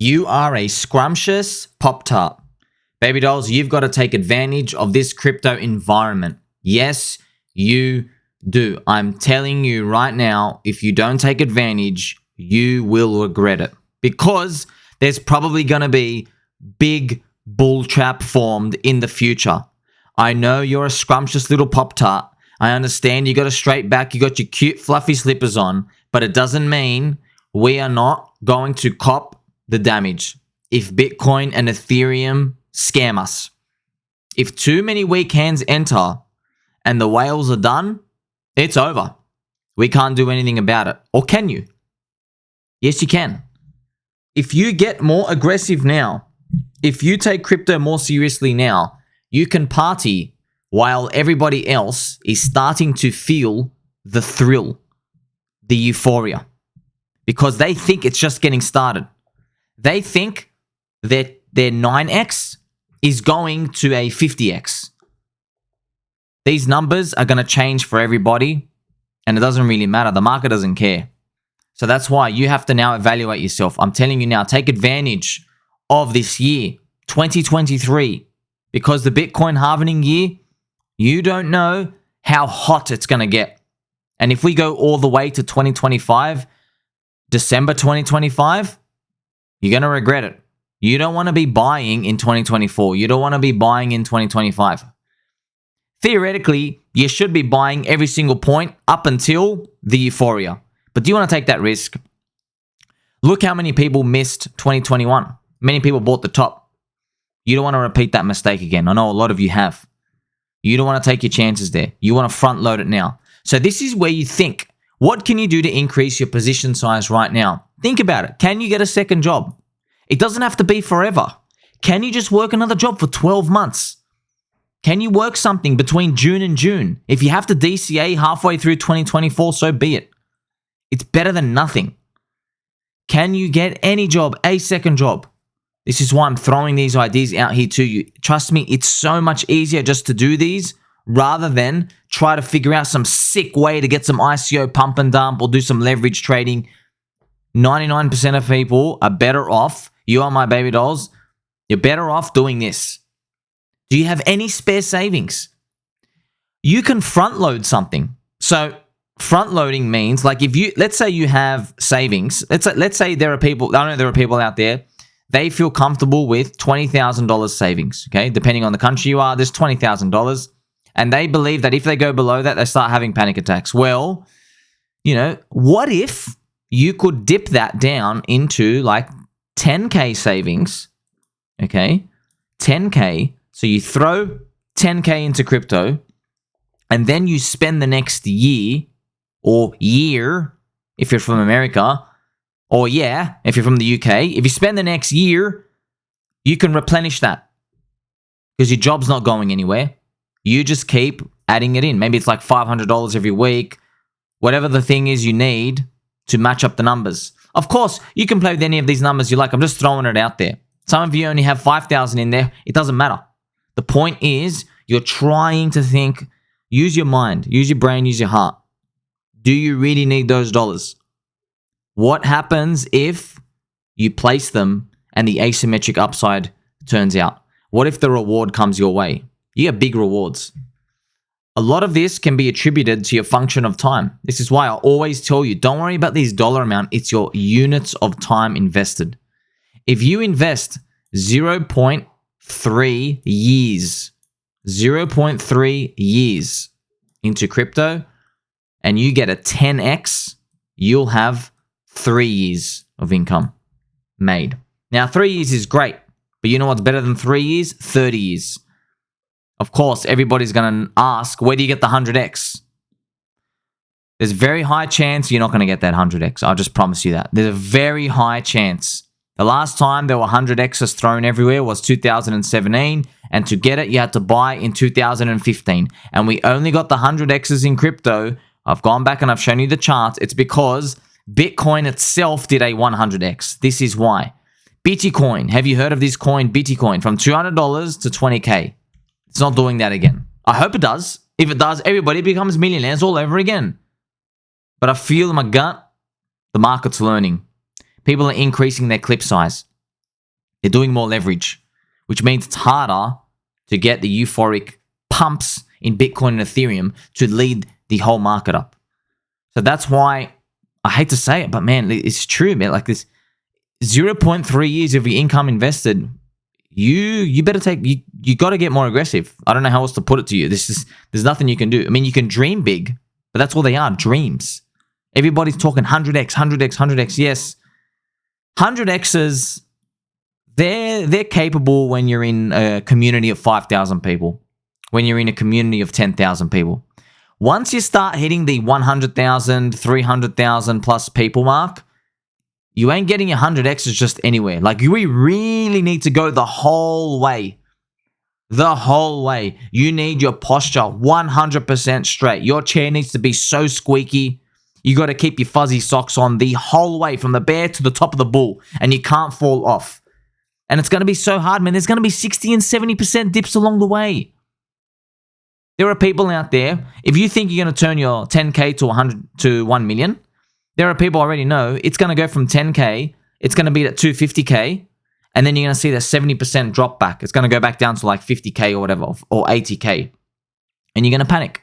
You are a scrumptious Pop-Tart. Baby dolls, you've got to take advantage of this crypto environment. Yes, you do. I'm telling you right now, if you don't take advantage, you will regret it. Because there's probably going to be big bull trap formed in the future. I know you're a scrumptious little Pop-Tart. I understand you got a straight back, you got your cute fluffy slippers on, but it doesn't mean we are not going to cop the damage if Bitcoin and Ethereum scam us. If too many weak hands enter and the whales are done, it's over. We can't do anything about it. Or can you? Yes, you can. If you get more aggressive now, if you take crypto more seriously now, you can party while everybody else is starting to feel the thrill, the euphoria, because they think it's just getting started. They think that their 9x is going to a 50x. These numbers are going to change for everybody, and it doesn't really matter. The market doesn't care. So that's why you have to now evaluate yourself. I'm telling you now, take advantage of this year, 2023, because the Bitcoin halving year, you don't know how hot it's going to get. And if we go all the way to 2025, December 2025, you're going to regret it. You don't want to be buying in 2024. You don't want to be buying in 2025. Theoretically, you should be buying every single point up until the euphoria. But do you want to take that risk? Look how many people missed 2021. Many people bought the top. You don't want to repeat that mistake again. I know a lot of you have. You don't want to take your chances there. You want to front load it now. So this is where you think, what can you do to increase your position size right now? Think about it. Can you get a second job? It doesn't have to be forever. Can you just work another job for 12 months? Can you work something between June and June? If you have to DCA halfway through 2024, so be it. It's better than nothing. Can you get any job, a second job? This is why I'm throwing these ideas out here to you. Trust me, it's so much easier just to do these rather than try to figure out some sick way to get some ICO pump and dump or do some leverage trading. 99% of people are better off. You are my baby dolls. You're better off doing this. Do you have any spare savings? You can front load something. So front loading means, like, if you, let's say you have savings. Let's say there are people, I know there are people out there, they feel comfortable with $20,000 savings, okay? Depending on the country you are, there's $20,000. And they believe that if they go below that, they start having panic attacks. Well, you know, what if you could dip that down into like 10K savings, okay? 10K. So you throw 10K into crypto, and then you spend the next year or year, if you're from America, or if you're from the UK, if you spend the next year, you can replenish that because your job's not going anywhere. You just keep adding it in. Maybe it's like $500 every week, whatever the thing is you need to match up the numbers. Of course, you can play with any of these numbers you like. I'm just throwing it out there. Some of you only have 5,000 in there. It doesn't matter. The point is, you're trying to think, use your mind, use your brain, use your heart. Do you really need those dollars? What happens if you place them and the asymmetric upside turns out? What if the reward comes your way? You get big rewards. A lot of this can be attributed to your function of time. This is why I always tell you, don't worry about these dollar amount. It's your units of time invested. If you invest 0.3 years, 0.3 years into crypto and you get a 10x, you'll have 3 years of income made. Now, 3 years is great, but you know what's better than 3 years? 30 years. Of course, everybody's going to ask, where do you get the 100x? There's a very high chance you're not going to get that 100x. I'll just promise you that. There's a very high chance. The last time there were 100x's thrown everywhere was 2017, and to get it, you had to buy in 2015. And we only got the 100x's in crypto. I've gone back and I've shown you the charts. It's because Bitcoin itself did a 100x. This is why. Bitcoin. Have you heard of this coin, Bitcoin? From $200 to 20K. It's not doing that again. I hope it does. If it does, everybody becomes millionaires all over again. But I feel in my gut, the market's learning. People are increasing their clip size. They're doing more leverage, which means it's harder to get the euphoric pumps in Bitcoin and Ethereum to lead the whole market up. So that's why I hate to say it, but man, it's true, man. Like this 0.3 years of your income invested, you better take, you got to get more aggressive. I don't know how else to put it to you. There's nothing you can do. I mean, you can dream big, but that's all they are, dreams. Everybody's talking 100x, 100x, 100x. Yes, 100x's, they're capable when you're in a community of 5,000 people, when you're in a community of 10,000 people. Once you start hitting the 100,000, 300,000 plus people mark, you ain't getting your 100x's just anywhere. Like, we really need to go the whole way. The whole way. You need your posture 100% straight. Your chair needs to be so squeaky. You got to keep your fuzzy socks on the whole way from the bear to the top of the bull, and you can't fall off. And it's going to be so hard, man. There's going to be 60 and 70% dips along the way. There are people out there, if you think you're going to turn your 10K to 100 to 1 million, there are people already know it's going to go from 10K, it's going to be at 250K, and then you're going to see that 70% drop back. It's going to go back down to like 50K or whatever, or 80K. And you're going to panic.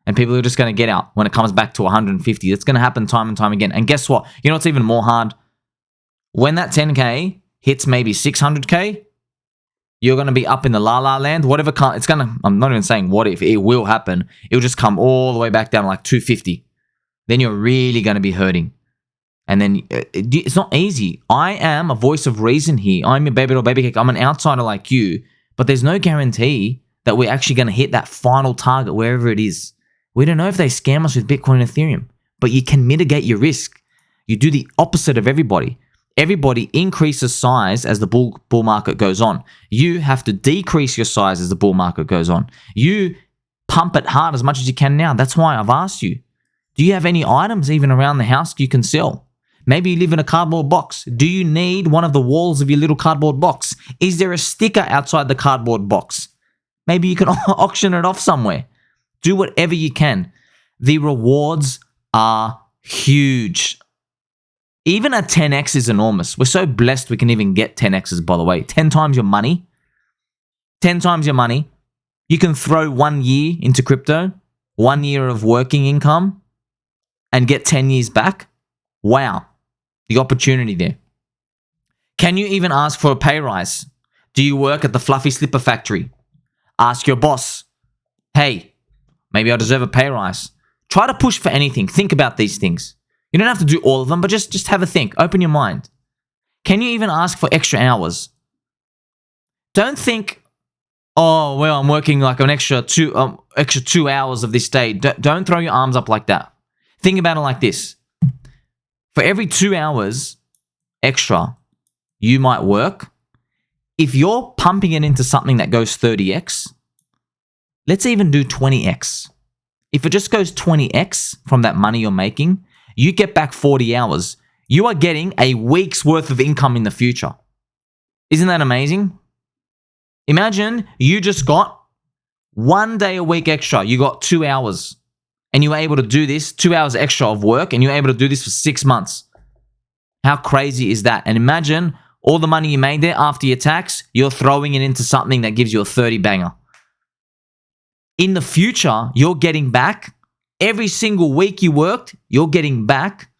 And people are just going to get out when it comes back to 150. It's going to happen time and time again. And guess what? You know what's even more hard? When that 10K hits maybe 600K, you're going to be up in the la-la land. Whatever, it's going to, I'm not even saying what if, it will happen. It'll just come all the way back down to like 250. Then you're really going to be hurting. And then it's not easy. I am a voice of reason here. I'm your baby doll, baby cake. I'm an outsider like you. But there's no guarantee that we're actually going to hit that final target wherever it is. We don't know if they scam us with Bitcoin and Ethereum. But you can mitigate your risk. You do the opposite of everybody. Everybody increases size as the bull market goes on. You have to decrease your size as the bull market goes on. You pump it hard as much as you can now. That's why I've asked you. Do you have any items even around the house you can sell? Maybe you live in a cardboard box. Do you need one of the walls of your little cardboard box? Is there a sticker outside the cardboard box? Maybe you can auction it off somewhere. Do whatever you can. The rewards are huge. Even a 10x is enormous. We're so blessed we can even get 10x's, by the way. 10 times your money. 10 times your money. You can throw 1 year into crypto, 1 year of working income, and get 10 years back. Wow. The opportunity there. Can you even ask for a pay rise? Do you work at the fluffy slipper factory? Ask your boss, hey, maybe I deserve a pay rise. Try to push for anything. Think about these things. You don't have to do all of them, but just have a think. Open your mind. Can you even ask for extra hours? Don't think, oh, well, I'm working like an extra 2 hours of this day. Don't throw your arms up like that. Think about it like this. For every 2 hours extra you might work, if you're pumping it into something that goes 30x, let's even do 20x. If it just goes 20x from that money you're making, you get back 40 hours. You are getting a week's worth of income in the future. Isn't that amazing? Imagine you just got 1 day a week extra. You got 2 hours. And you were able to do this, 2 hours extra of work, and you were able to do this for 6 months. How crazy is that? And imagine all the money you made there after your tax, you're throwing it into something that gives you a 30 banger. In the future, you're getting back, every single week you worked, you're getting back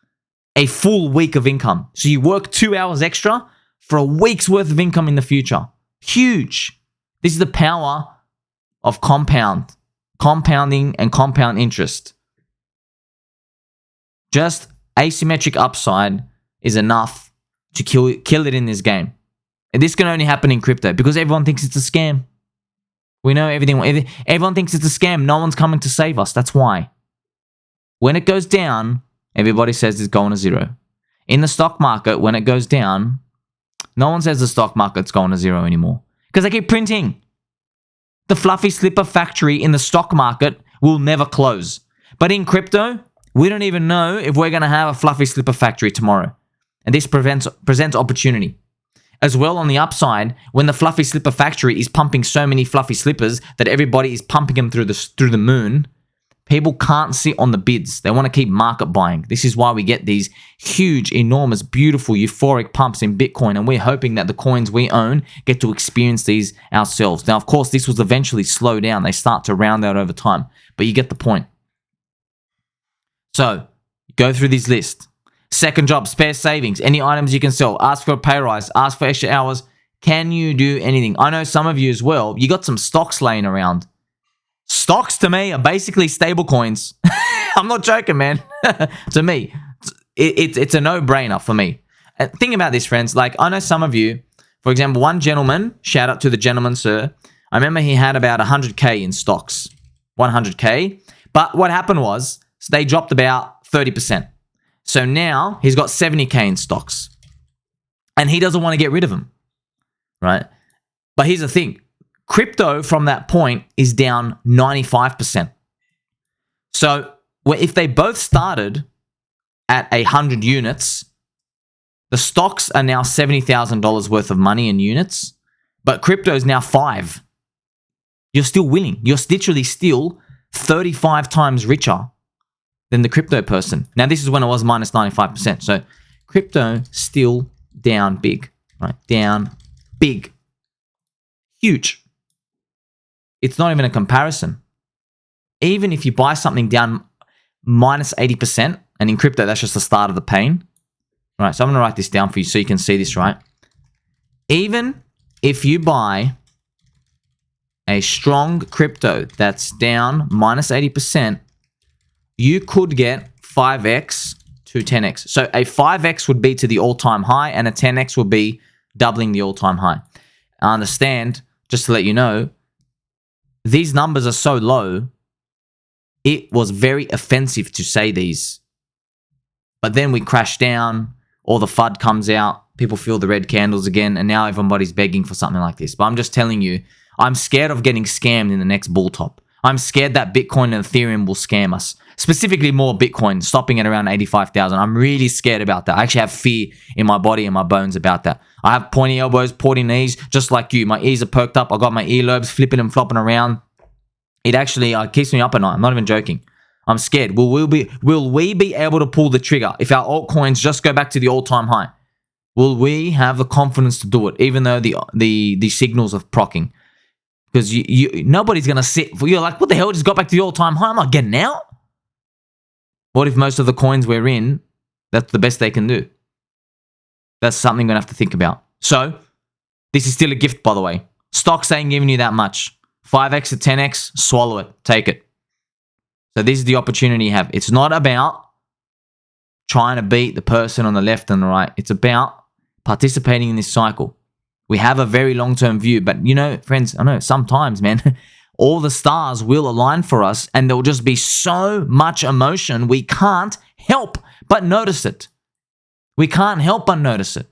a full week of income. So you work 2 hours extra for a week's worth of income in the future. Huge. This is the power of compounding and compound interest. Just asymmetric upside is enough to kill it in this game. And this can only happen in crypto because everyone thinks it's a scam. We know everyone thinks it's a scam. No one's coming to save us. That's why. When it goes down, everybody says it's going to zero. In the stock market, when it goes down, no one says the stock market's going to zero anymore because they keep printing. The fluffy slipper factory in the stock market will never close. But in crypto, we don't even know if we're going to have a fluffy slipper factory tomorrow. And this presents opportunity. As well, on the upside, when the fluffy slipper factory is pumping so many fluffy slippers that everybody is pumping them through the moon, People can't sit on the bids. They want to keep market buying. This is why we get these huge, enormous, beautiful, euphoric pumps in Bitcoin. And we're hoping that the coins we own get to experience these ourselves. Now, of course, this will eventually slow down. They start to round out over time. But you get the point. So, go through this list. Second job, spare savings. Any items you can sell. Ask for a pay rise. Ask for extra hours. Can you do anything? I know some of you as well. You got some stocks laying around. Stocks to me are basically stable coins. I'm not joking, man. To me, it's a no-brainer for me. Think about this, friends. Like, I know some of you, for example, one gentleman, shout out to the gentleman, sir. I remember he had about 100K in stocks. 100K. But what happened was they dropped about 30%. So now he's got 70K in stocks. And he doesn't want to get rid of them. Right? But here's the thing. Crypto from that point is down 95%. So if they both started at 100 units, the stocks are now $70,000 worth of money in units, but crypto is now 5. You're still winning. You're literally still 35 times richer than the crypto person. Now, this is when it was minus 95%. So crypto still down big, right? Down big. Huge. It's not even a comparison. Even if you buy something down minus 80%, and in crypto, that's just the start of the pain. All right, so I'm going to write this down for you so you can see this, right? Even if you buy a strong crypto that's down minus 80%, you could get 5x to 10x. So a 5x would be to the all-time high, and a 10x would be doubling the all-time high. I understand, just to let you know, these numbers are so low, it was very offensive to say these. But then we crash down, all the FUD comes out, people feel the red candles again, and now everybody's begging for something like this. But I'm just telling you, I'm scared of getting scammed in the next bull top. I'm scared that Bitcoin and Ethereum will scam us. Specifically more Bitcoin, stopping at around 85,000. I'm really scared about that. I actually have fear in my body and my bones about that. I have pointy elbows, pointy knees, just like you. My ears are perked up. I got my earlobes flipping and flopping around. It actually keeps me up at night. I'm not even joking. I'm scared. Will we be able to pull the trigger if our altcoins just go back to the all-time high? Will we have the confidence to do it, even though the signals are procking? Because nobody's going to sit. You're like, what the hell? Just got back to the all-time high. I'm not getting out. What if most of the coins we're in, that's the best they can do? That's something we're going to have to think about. So, this is still a gift, by the way. Stocks ain't giving you that much. 5x to 10x, swallow it. Take it. So, this is the opportunity you have. It's not about trying to beat the person on the left and the right. It's about participating in this cycle. We have a very long-term view, but you know, friends, I know sometimes, man, all the stars will align for us and there'll just be so much emotion, we can't help but notice it. We can't help but notice it.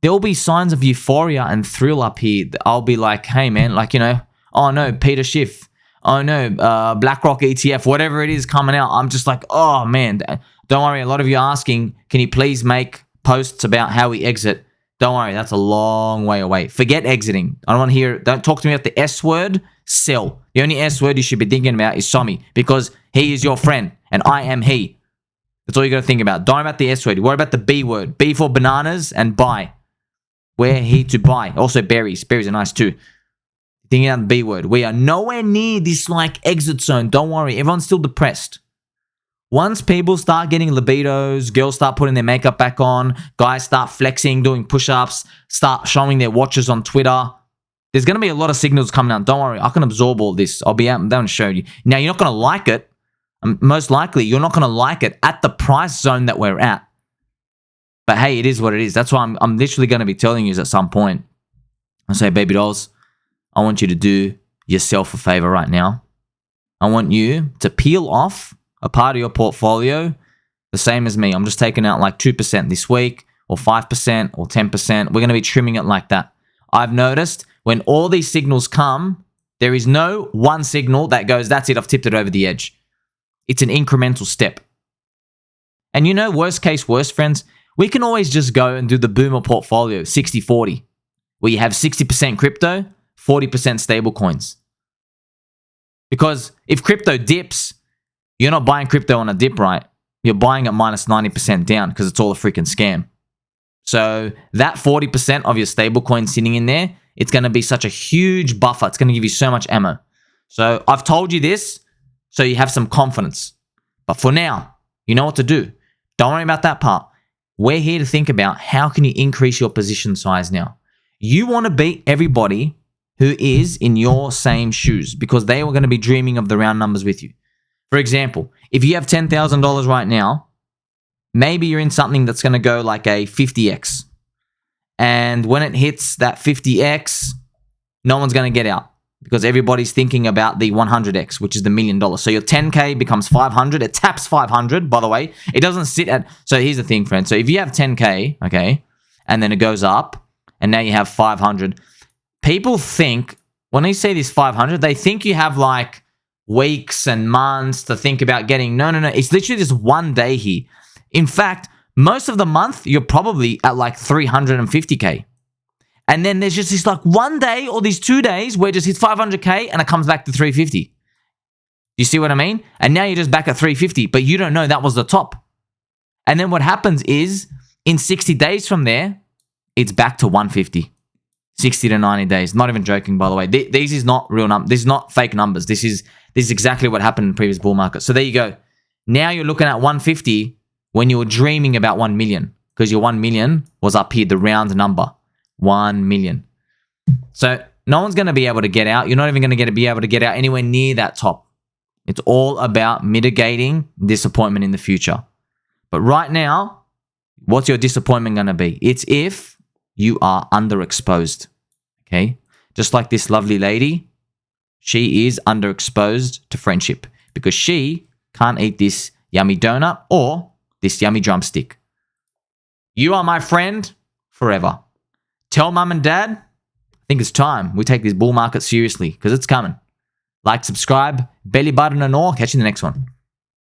There'll be signs of euphoria and thrill up here. I'll be like, hey, man, like, you know, oh no, Peter Schiff. Oh no, BlackRock ETF, whatever it is coming out. I'm just like, oh man, don't worry. A lot of you are asking, can you please make posts about how we exit? Don't worry, that's a long way away. Forget exiting. I don't want to hear, don't talk to me about the S word, sell. The only S word you should be thinking about is Somi, because he is your friend and I am he. That's all you got to think about. Don't worry about the S word. Worry about the B word. B for bananas and buy. We're here to buy. Also berries. Berries are nice too. Thinking about the B word. We are nowhere near this like exit zone. Don't worry. Everyone's still depressed. Once people start getting libidos, girls start putting their makeup back on, guys start flexing, doing push-ups, start showing their watches on Twitter, there's going to be a lot of signals coming out. Don't worry, I can absorb all this. I'll be out and show you. Now, you're not going to like it. Most likely, you're not going to like it at the price zone that we're at. But hey, it is what it is. That's why I'm literally going to be telling you at some point. I say, baby dolls, I want you to do yourself a favor right now. I want you to peel off a part of your portfolio, the same as me. I'm just taking out like 2% this week, or 5%, or 10%. We're going to be trimming it like that. I've noticed when all these signals come, there is no one signal that goes, that's it, I've tipped it over the edge. It's an incremental step. And you know, worst case worst, friends, we can always just go and do the boomer portfolio, 60-40, where you have 60% crypto, 40% stable coins. Because if crypto dips, you're not buying crypto on a dip, right? You're buying it minus 90% down because it's all a freaking scam. So that 40% of your stablecoin sitting in there, it's going to be such a huge buffer. It's going to give you so much ammo. So I've told you this so you have some confidence. But for now, you know what to do. Don't worry about that part. We're here to think about how can you increase your position size now. You want to beat everybody who is in your same shoes because they are going to be dreaming of the round numbers with you. For example, if you have $10,000 right now, maybe you're in something that's going to go like a 50x. And when it hits that 50x, no one's going to get out because everybody's thinking about the 100x, which is the $1 million. So your 10K becomes 500. It taps 500, by the way. It doesn't sit at... So here's the thing, friends. So if you have 10K, okay, and then it goes up, and now you have 500, people think, when they say this 500, they think you have like weeks and months to think about getting... No. It's literally just one day here. In fact, most of the month, you're probably at like 350K. And then there's just this like one day or these 2 days where it just hits 500K and it comes back to 350. You see what I mean? And now you're just back at 350, but you don't know that was the top. And then what happens is in 60 days from there, it's back to 150. 60 to 90 days. Not even joking, by the way. This is not real numbers. This is not fake numbers. This is exactly what happened in the previous bull market. So there you go. Now you're looking at 150 when you were dreaming about 1 million because your 1 million was up here, the round number. 1 million. So no one's going to be able to get out. You're not even going to be able to get out anywhere near that top. It's all about mitigating disappointment in the future. But right now, what's your disappointment going to be? It's if you are underexposed. Okay? Just like this lovely lady, she is underexposed to friendship because she can't eat this yummy donut or this yummy drumstick. You are my friend forever. Tell mum and dad, I think it's time we take this bull market seriously because it's coming. Like, subscribe, belly button and all. Catch you in the next one.